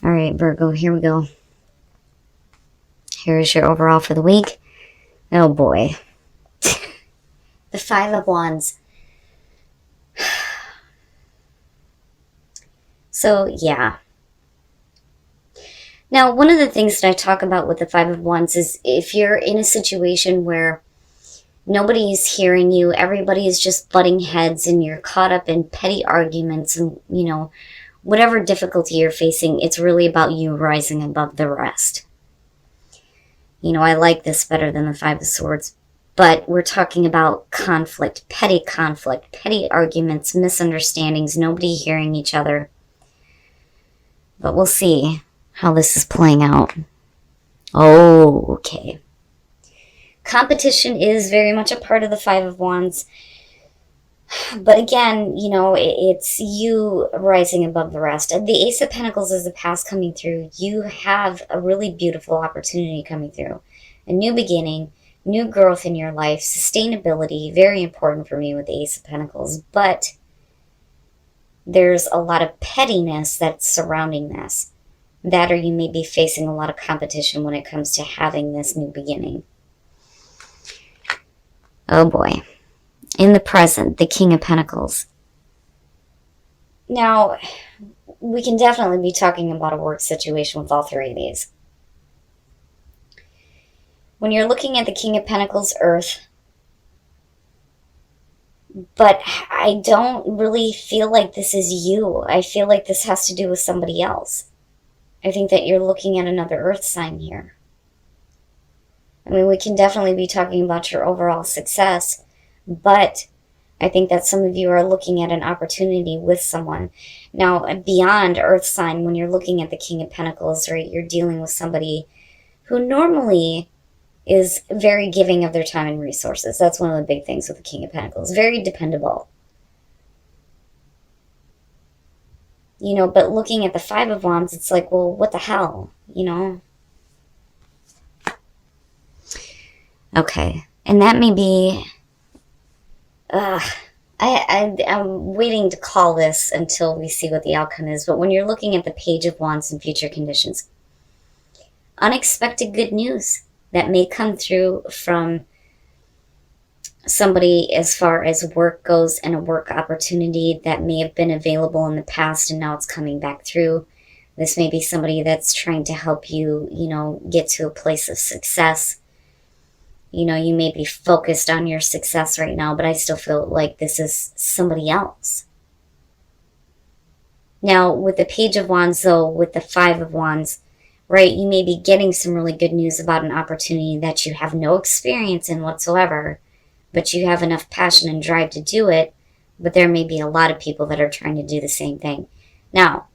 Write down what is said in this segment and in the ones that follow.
All right, Virgo, here we go. Here's your overall for the week. Oh boy. The Five of Wands. So, yeah. Now, one of the things that I talk about with the Five of Wands is if you're in a situation where nobody is hearing you, everybody is just butting heads, and you're caught up in petty arguments and, you know, whatever difficulty you're facing, it's really about you rising above the rest. You know, I like this better than the Five of Swords, but we're talking about conflict, petty arguments, misunderstandings, nobody hearing each other. But we'll see how this is playing out. Oh, okay. Competition is very much a part of the Five of Wands. But again, you know, it's you rising above the rest. The Ace of Pentacles is the past coming through. You have a really beautiful opportunity coming through. A new beginning, new growth in your life, sustainability, very important for me with the Ace of Pentacles. But there's a lot of pettiness that's surrounding this. That, or you may be facing a lot of competition when it comes to having this new beginning. Oh boy. In the present, the King of Pentacles. Now, we can definitely be talking about a work situation with all three of these. When you're looking at the King of Pentacles, Earth, but I don't really feel like this is you. I feel like this has to do with somebody else. I think that you're looking at another Earth sign here. I mean, we can definitely be talking about your overall success, but I think that some of you are looking at an opportunity with someone. Now, beyond Earth sign, when you're looking at the King of Pentacles, right, you're dealing with somebody who normally is very giving of their time and resources. That's one of the big things with the King of Pentacles. Very dependable. You know, but looking at the Five of Wands, it's like, well, what the hell, you know? Okay. And that may be... I'm waiting to call this until we see what the outcome is. But when you're looking at the Page of Wands and future conditions, unexpected good news that may come through from somebody as far as work goes, and a work opportunity that may have been available in the past and now it's coming back through. This may be somebody that's trying to help you, you know, get to a place of success. You know, you may be focused on your success right now, but I still feel like this is somebody else. Now, with the Page of Wands, though, with the Five of Wands, right, you may be getting some really good news about an opportunity that you have no experience in whatsoever, but you have enough passion and drive to do it, but there may be a lot of people that are trying to do the same thing. Now,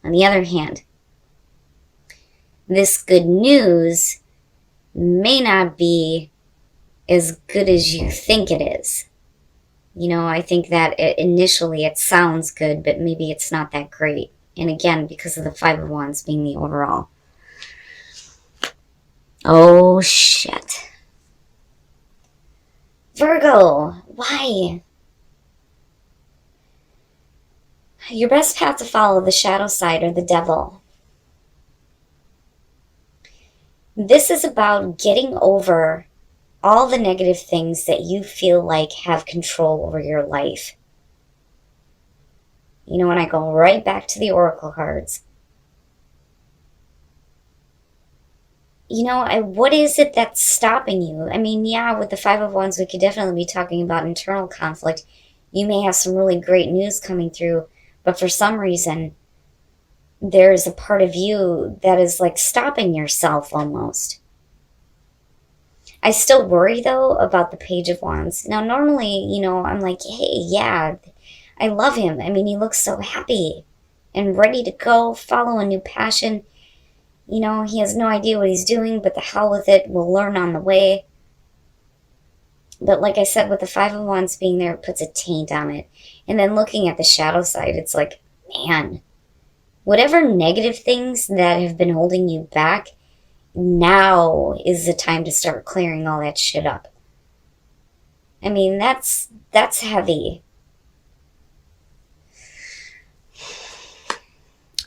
on the other hand, this good news may not be as good as you think it is. You know, I think that initially it sounds good, but maybe it's not that great. And again, because of the Five of Wands being the overall. Oh, shit. Virgo, why? Your best path to follow, the shadow side or the devil. This is about getting over all the negative things that you feel like have control over your life. You know, when I go right back to the oracle cards, you know, what is it that's stopping you? I mean, yeah, with the Five of Wands, we could definitely be talking about internal conflict. You may have some really great news coming through, but for some reason, there's a part of you that is like stopping yourself almost. I still worry, though, about the Page of Wands. Now, normally, you know, I'm like, hey, yeah, I love him. I mean, he looks so happy and ready to go, follow a new passion. You know, he has no idea what he's doing, but the hell with it. We'll learn on the way. But like I said, with the Five of Wands being there, it puts a taint on it. And then looking at the shadow side, it's like, man, whatever negative things that have been holding you back, now is the time to start clearing all that shit up. I mean, that's heavy.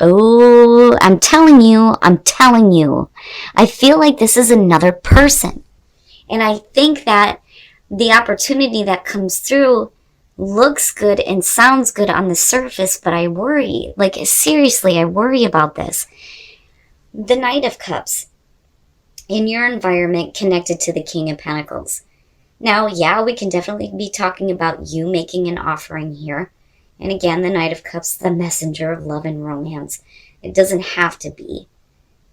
Oh, I'm telling you. I feel like this is another person. And I think that the opportunity that comes through looks good and sounds good on the surface, but I worry. Like, seriously, I worry about this. The Knight of Cups in your environment connected to the King of Pentacles. Now, yeah, we can definitely be talking about you making an offering here. And again, the Knight of Cups, the messenger of love and romance. It doesn't have to be.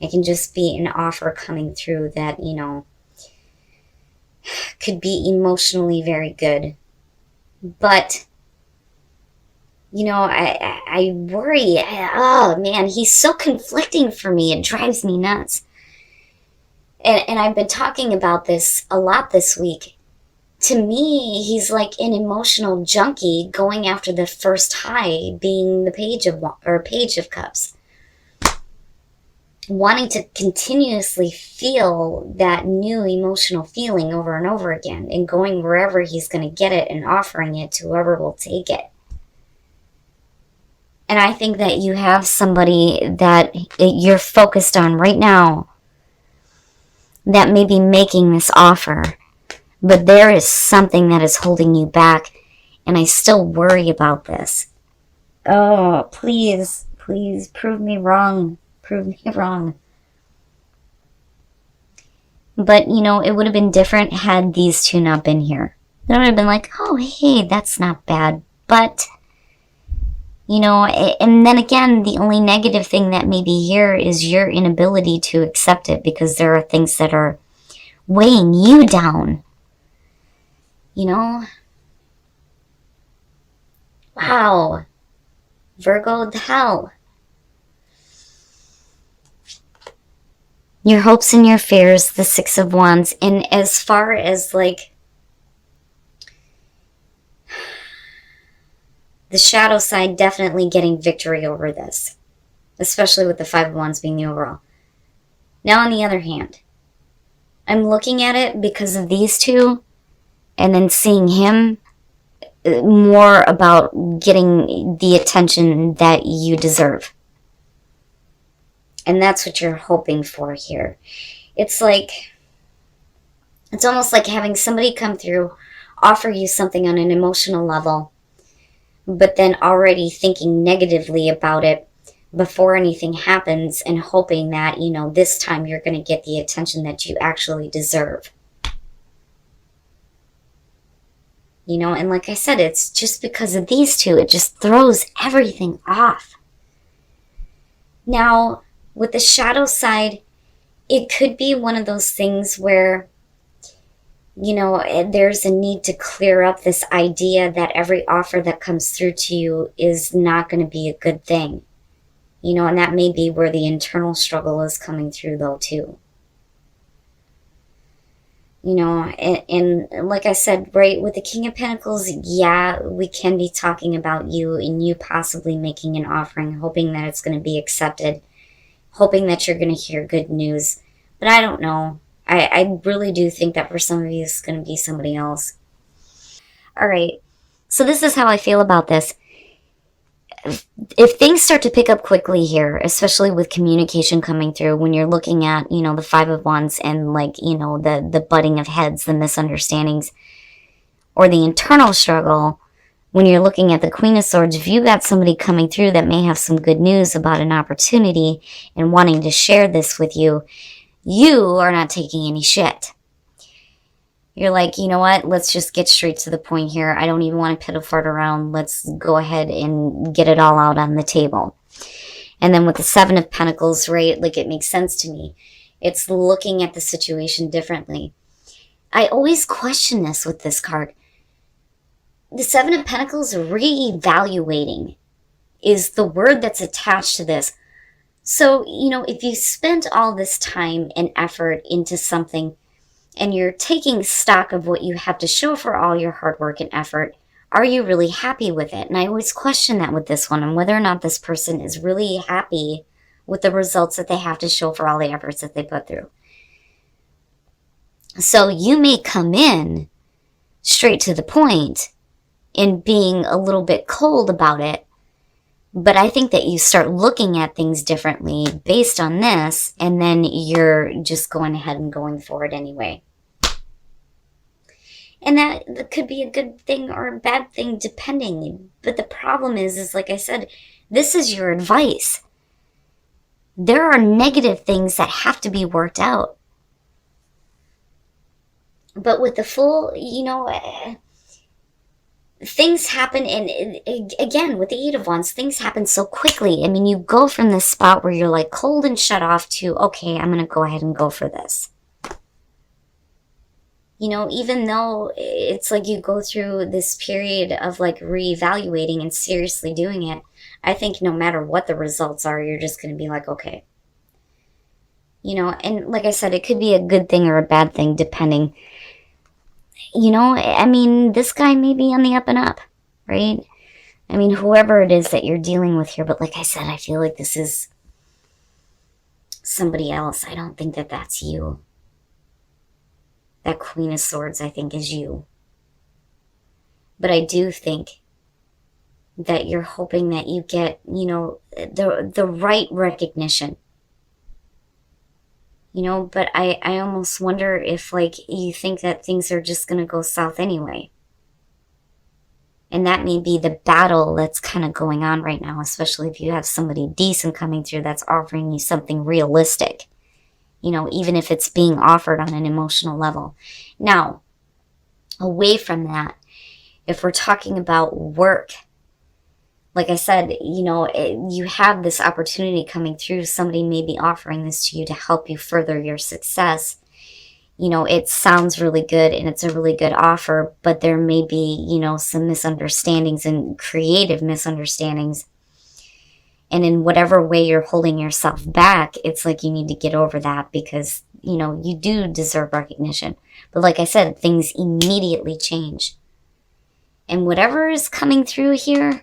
It can just be an offer coming through that, you know, could be emotionally very good. But, you know, I worry. Oh, man, he's so conflicting for me. It drives me nuts. And I've been talking about this a lot this week. To me, he's like an emotional junkie going after the first high, being the Page of Cups. Wanting to continuously feel that new emotional feeling over and over again, and going wherever he's going to get it and offering it to whoever will take it. And I think that you have somebody that you're focused on right now that may be making this offer. But there is something that is holding you back, and I still worry about this. Oh, please, please, prove me wrong. Prove me wrong. But, you know, it would have been different had these two not been here. It would have been like, oh, hey, that's not bad. But, you know, and then again, the only negative thing that may be here is your inability to accept it, because there are things that are weighing you down. You know? Wow. Virgo, the hell. Your hopes and your fears, the Six of Wands. And as far as, like, the shadow side, definitely getting victory over this. Especially with the Five of Wands being the overall. Now, on the other hand, I'm looking at it because of these two, and then seeing him more about getting the attention that you deserve. And that's what you're hoping for here. It's almost like having somebody come through, offer you something on an emotional level, but then already thinking negatively about it before anything happens, and hoping that, you know, this time you're going to get the attention that you actually deserve. You know, and like I said, it's just because of these two, it just throws everything off. Now, with the shadow side, it could be one of those things where, you know, there's a need to clear up this idea that every offer that comes through to you is not going to be a good thing. You know, and that may be where the internal struggle is coming through, though, too. You know, and like I said, right, with the King of Pentacles, yeah, we can be talking about you and you possibly making an offering, hoping that it's going to be accepted, hoping that you're going to hear good news. But I don't know. I really do think that for some of you, it's going to be somebody else. All right. So this is how I feel about this. If things start to pick up quickly here, especially with communication coming through, when you're looking at, you know, the Five of Wands and, like, you know, the butting of heads, the misunderstandings, or the internal struggle, when you're looking at the Queen of Swords, if you got somebody coming through that may have some good news about an opportunity and wanting to share this with you, you are not taking any shit. You're like, you know what? Let's just get straight to the point here. I don't even want to piddle fart around. Let's go ahead and get it all out on the table. And then with the Seven of Pentacles, right? Like, it makes sense to me. It's looking at the situation differently. I always question this with this card. The Seven of Pentacles, reevaluating, is the word that's attached to this. So, you know, if you spent all this time and effort into something, and you're taking stock of what you have to show for all your hard work and effort, are you really happy with it? And I always question that with this one, and whether or not this person is really happy with the results that they have to show for all the efforts that they put through. So you may come in straight to the point in being a little bit cold about it, But I think that you start looking at things differently based on this, and then you're just going ahead and going for it anyway. And that could be a good thing or a bad thing depending. But the problem is like I said, this is your advice. There are negative things that have to be worked out. But with the Fool, things happen, and again, with the Eight of Wands, things happen so quickly. I mean, you go from this spot where you're like cold and shut off to, okay, I'm going to go ahead and go for this. Even though it's like you go through this period of like reevaluating and seriously doing it, I think no matter what the results are, you're just going to be like, okay. And like I said, it could be a good thing or a bad thing depending. I mean, this guy may be on the up and up, right? I mean, whoever it is that you're dealing with here, but like I said, I feel like this is somebody else. I don't think that that's you. That Queen of Swords, I think, is you. But I do think that you're hoping that you get, the right recognition. But I almost wonder if, like, you think that things are just going to go south anyway. And that may be the battle that's kind of going on right now, especially if you have somebody decent coming through that's offering you something realistic. Even if it's being offered on an emotional level. Now, away from that, if we're talking about work, like I said, you have this opportunity coming through. Somebody may be offering this to you to help you further your success. It sounds really good and it's a really good offer, but there may be, some misunderstandings and creative misunderstandings. And in whatever way you're holding yourself back, it's like you need to get over that because, you do deserve recognition. But like I said, things immediately change. And whatever is coming through here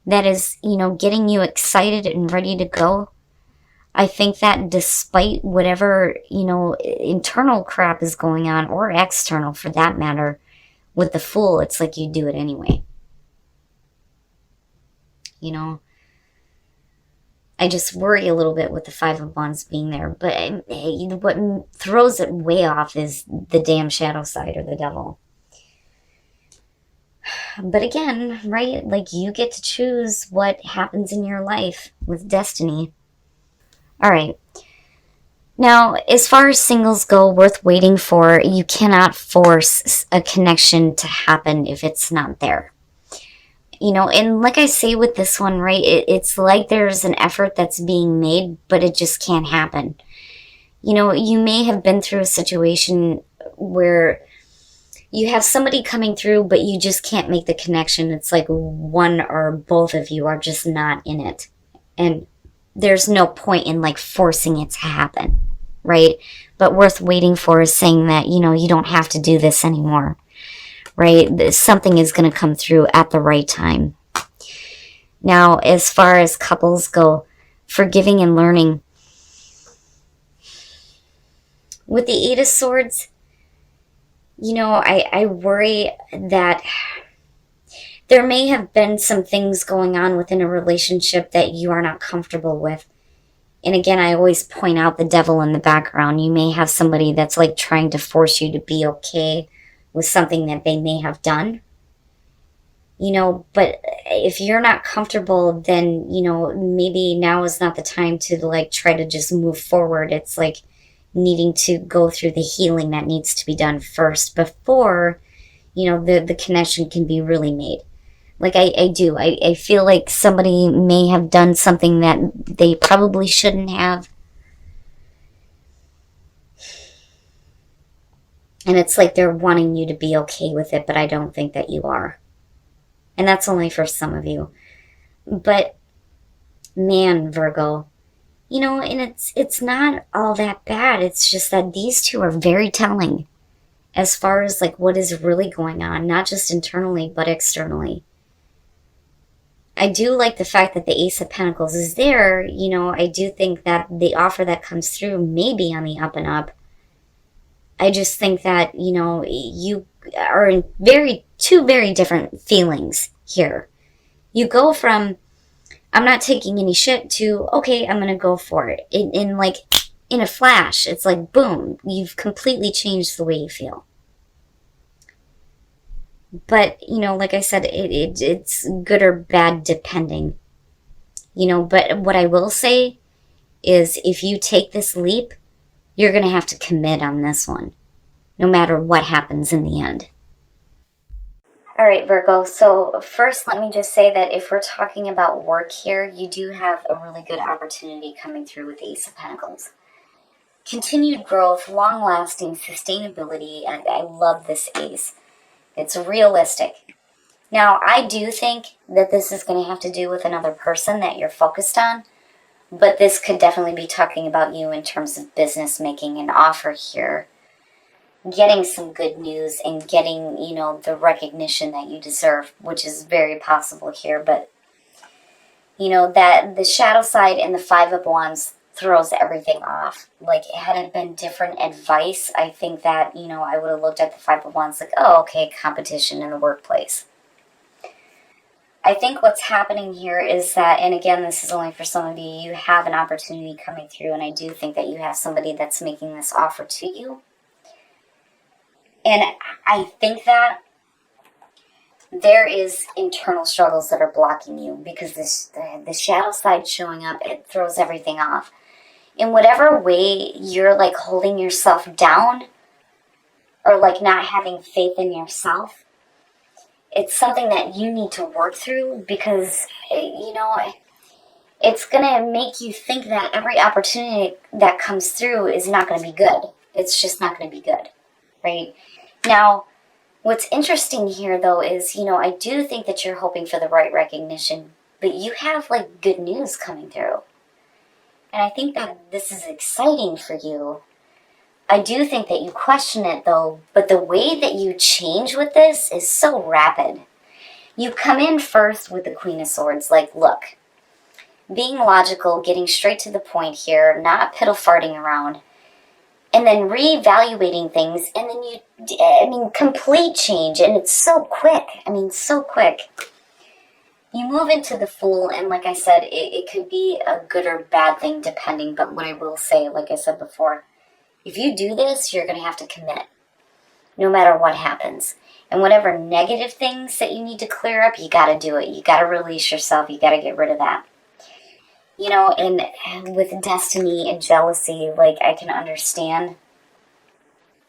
that is, getting you excited and ready to go, I think that despite whatever, internal crap is going on, or external for that matter, with the Fool, it's like you do it anyway. I just worry a little bit with the Five of Wands being there. But what throws it way off is the damn shadow side, or the devil. But again, right, like you get to choose what happens in your life with destiny. All right. Now, as far as singles go, worth waiting for, you cannot force a connection to happen if it's not there. And like I say with this one, right, it's like there's an effort that's being made, but it just can't happen. You may have been through a situation where you have somebody coming through, but you just can't make the connection. It's like one or both of you are just not in it. And there's no point in like forcing it to happen, right? But worth waiting for is saying that, you don't have to do this anymore. Right? Something is going to come through at the right time. Now, as far as couples go, forgiving and learning. With the Eight of Swords, I worry that there may have been some things going on within a relationship that you are not comfortable with. And again, I always point out the devil in the background. You may have somebody that's like trying to force you to be okay with something that they may have done, but if you're not comfortable, then, maybe now is not the time to like try to just move forward. It's like needing to go through the healing that needs to be done first before, the connection can be really made. Like I feel like somebody may have done something that they probably shouldn't have. And it's like they're wanting you to be okay with it, but I don't think that you are. And that's only for some of you. But, man, Virgo, and it's not all that bad. It's just that these two are very telling as far as like what is really going on, not just internally, but externally. I do like the fact that the Ace of Pentacles is there. I do think that the offer that comes through may be on the up and up. I just think that, you are in two very different feelings here. You go from I'm not taking any shit to, okay, I'm going to go for it. In a flash, it's like, boom, you've completely changed the way you feel. But, like I said, it's good or bad depending. But what I will say is if you take this leap, you're going to have to commit on this one, no matter what happens in the end. All right, Virgo. So first, let me just say that if we're talking about work here, you do have a really good opportunity coming through with the Ace of Pentacles. Continued growth, long-lasting sustainability. I love this ace. It's realistic. Now, I do think that this is going to have to do with another person that you're focused on, but this could definitely be talking about you in terms of business, making an offer here, getting some good news and getting, the recognition that you deserve, which is very possible here. But, that the shadow side and the Five of Wands throws everything off. Like, had it been different advice, I think that, I would have looked at the Five of Wands like, oh, okay, competition in the workplace. I think what's happening here is that, and again, this is only for some of you, you have an opportunity coming through, and I do think that you have somebody that's making this offer to you. And I think that there is internal struggles that are blocking you because the shadow side showing up, it throws everything off. In whatever way you're like holding yourself down or like not having faith in yourself, it's something that you need to work through because, it's going to make you think that every opportunity that comes through is not going to be good. It's just not going to be good, right? Now, what's interesting here, though, is, I do think that you're hoping for the right recognition, but you have, like, good news coming through. And I think that this is exciting for you. I do think that you question it, though, but the way that you change with this is so rapid. You come in first with the Queen of Swords, like, look, being logical, getting straight to the point here, not piddle-farting around, and then reevaluating things, and then complete change, and it's so quick. So quick. You move into the Fool, and like I said, it could be a good or bad thing depending, but what I will say, like I said before, if you do this, you're going to have to commit, no matter what happens. And whatever negative things that you need to clear up, you got to do it. You got to release yourself. You got to get rid of that. And with destiny and jealousy, like, I can understand